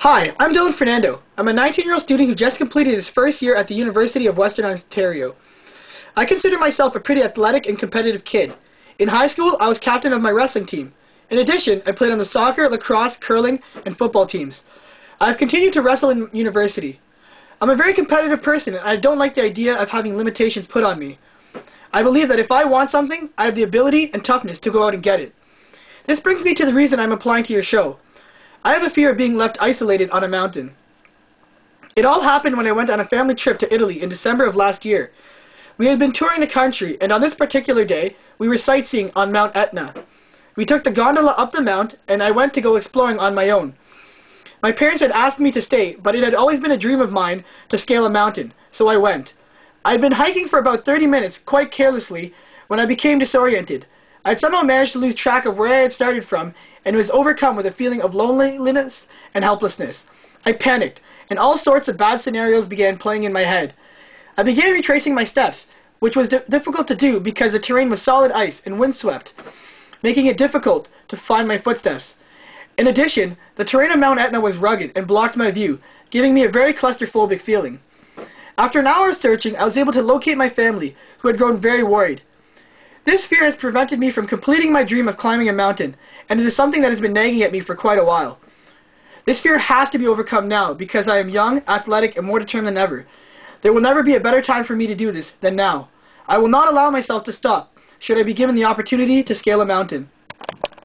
Hi, I'm Dylan Fernando. I'm a 19-year-old student who just completed his first year at the University of Western Ontario. I consider myself a pretty athletic and competitive kid. In high school, I was captain of my wrestling team. In addition, I played on the soccer, lacrosse, curling, and football teams. I have continued to wrestle in university. I'm a very competitive person, and I don't like the idea of having limitations put on me. I believe that if I want something, I have the ability and toughness to go out and get it. This brings me to the reason I'm applying to your show. I have a fear of being left isolated on a mountain. It all happened when I went on a family trip to Italy in December of last year. We had been touring the country, and on this particular day, we were sightseeing on Mount Etna. We took the gondola up the mount, and I went to go exploring on my own. My parents had asked me to stay, but it had always been a dream of mine to scale a mountain, so I went. I had been hiking for about 30 minutes, quite carelessly, when I became disoriented. I had somehow managed to lose track of where I had started from, and was overcome with a feeling of loneliness and helplessness. I panicked, and all sorts of bad scenarios began playing in my head. I began retracing my steps, which was difficult to do because the terrain was solid ice and windswept, making it difficult to find my footsteps. In addition, the terrain of Mount Etna was rugged and blocked my view, giving me a very claustrophobic feeling. After an hour of searching, I was able to locate my family, who had grown very worried. This fear has prevented me from completing my dream of climbing a mountain, and it is something that has been nagging at me for quite a while. This fear has to be overcome now, because I am young, athletic, and more determined than ever. There will never be a better time for me to do this than now. I will not allow myself to stop, should I be given the opportunity to scale a mountain.